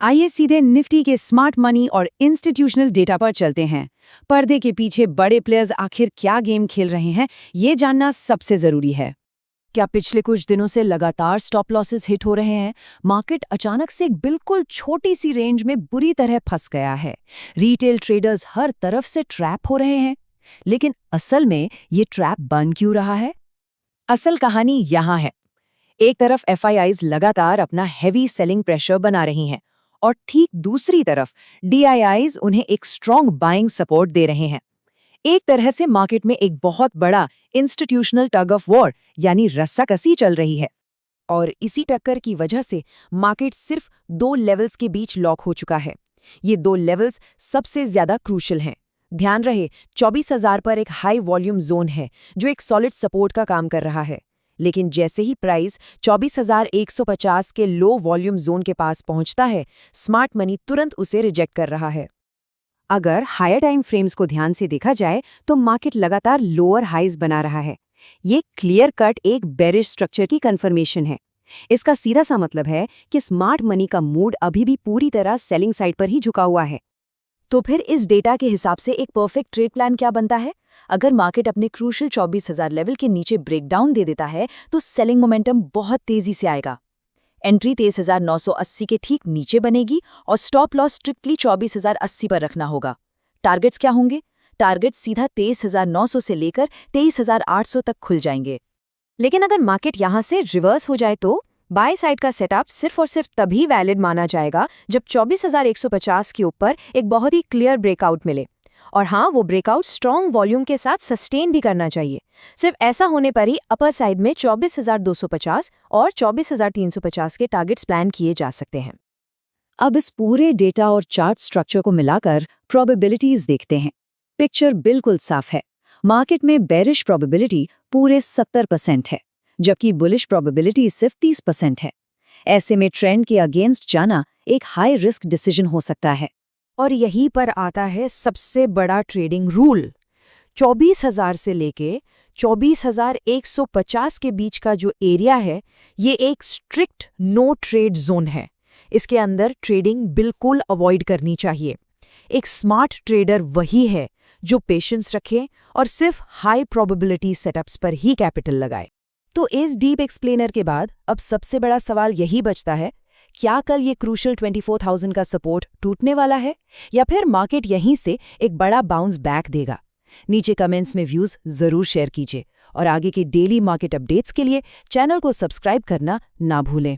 आइए सीधे निफ्टी के स्मार्ट मनी और इंस्टीट्यूशनल डेटा पर चलते हैं। पर्दे के पीछे बड़े प्लेयर्स आखिर क्या गेम खेल रहे हैं, ये जानना सबसे जरूरी है। क्या पिछले कुछ दिनों से लगातार स्टॉप लॉसेस हिट हो रहे हैं? मार्केट अचानक से एक बिल्कुल छोटी सी रेंज में बुरी तरह फंस गया है। रिटेल ट्रेडर्स हर तरफ से ट्रैप हो रहे हैं। लेकिन असल में ये ट्रैप बन क्यों रहा है? असल कहानी यहाँ है। एक तरफ एफआईआईज लगातार अपना हेवी सेलिंग प्रेशर बना रही हैं और ठीक दूसरी तरफ डीआईआईज उन्हें एक स्ट्रॉन्ग बाइंग सपोर्ट दे रहे हैं। एक तरह से मार्केट में एक बहुत बड़ा इंस्टीट्यूशनल टग ऑफ वॉर यानी रस्साकसी चल रही है। और इसी टक्कर की वजह से मार्केट सिर्फ दो लेवल्स के बीच लॉक हो चुका है। ये दो लेवल्स सबसे ज्यादा क्रूशल हैं। ध्यान रहे, 24,000 पर एक हाई वॉल्यूम जोन है जो एक सॉलिड सपोर्ट का काम कर रहा है। लेकिन जैसे ही प्राइस 24,150 के लो वॉल्यूम जोन के पास पहुंचता है, स्मार्ट मनी तुरंत उसे रिजेक्ट कर रहा है। अगर हायर टाइम फ्रेम्स को ध्यान से देखा जाए तो मार्केट लगातार लोअर हाइज बना रहा है। ये क्लियर कट एक बेरिश स्ट्रक्चर की कंफर्मेशन है। इसका सीधा सा मतलब है कि स्मार्ट मनी का मूड अभी भी पूरी तरह सेलिंग साइड पर ही झुका हुआ है। तो फिर इस डेटा के हिसाब से एक परफेक्ट ट्रेड प्लान क्या बनता है? अगर मार्केट अपने क्रूशल 24,000 लेवल के नीचे ब्रेकडाउन दे देता है तो सेलिंग मोमेंटम बहुत तेजी से आएगा। एंट्री 23,980 के ठीक नीचे बनेगी और स्टॉप लॉस स्ट्रिक्टली 24,080 पर रखना होगा। टारगेट्स क्या होंगे? टारगेट सीधा 23,900 से लेकर 23,800 तक खुल जाएंगे। लेकिन अगर मार्केट यहां से रिवर्स हो जाए तो बाय साइड का सेटअप सिर्फ और सिर्फ तभी वैलिड माना जाएगा जब 24,150 के ऊपर एक बहुत ही क्लियर ब्रेकआउट मिले। और हाँ, वो ब्रेकआउट स्ट्रॉन्ग वॉल्यूम के साथ सस्टेन भी करना चाहिए। सिर्फ ऐसा होने पर ही अपर साइड में 24,250 और 24,350 के टारगेट्स प्लान किए जा सकते हैं। अब इस पूरे डेटा और चार्ट स्ट्रक्चर को मिलाकर प्रोबेबिलिटीज देखते हैं। पिक्चर बिल्कुल साफ है। मार्केट में बेरिश प्रोबेबिलिटी पूरे 70% है, जबकि बुलिश प्रोबेबिलिटी सिर्फ 30% है। ऐसे में ट्रेंड के अगेंस्ट जाना एक हाई रिस्क डिसीजन हो सकता है। और यहीं पर आता है सबसे बड़ा ट्रेडिंग रूल। 24,000 से लेके 24,150 के बीच का जो एरिया है, ये एक स्ट्रिक्ट नो ट्रेड जोन है। इसके अंदर ट्रेडिंग बिल्कुल अवॉइड करनी चाहिए। एक स्मार्ट ट्रेडर वही है जो पेशेंस रखे और सिर्फ हाई प्रोबेबिलिटी सेटअप्स पर ही कैपिटल लगाए। तो इस डीप एक्सप्लेनर के बाद अब सबसे बड़ा सवाल यही बचता है, क्या कल ये क्रूशल 24,000 का सपोर्ट टूटने वाला है या फिर मार्केट यहीं से एक बड़ा बाउंस बैक देगा? नीचे कमेंट्स में व्यूज जरूर शेयर कीजिए और आगे के डेली मार्केट अपडेट्स के लिए चैनल को सब्सक्राइब करना ना भूलें।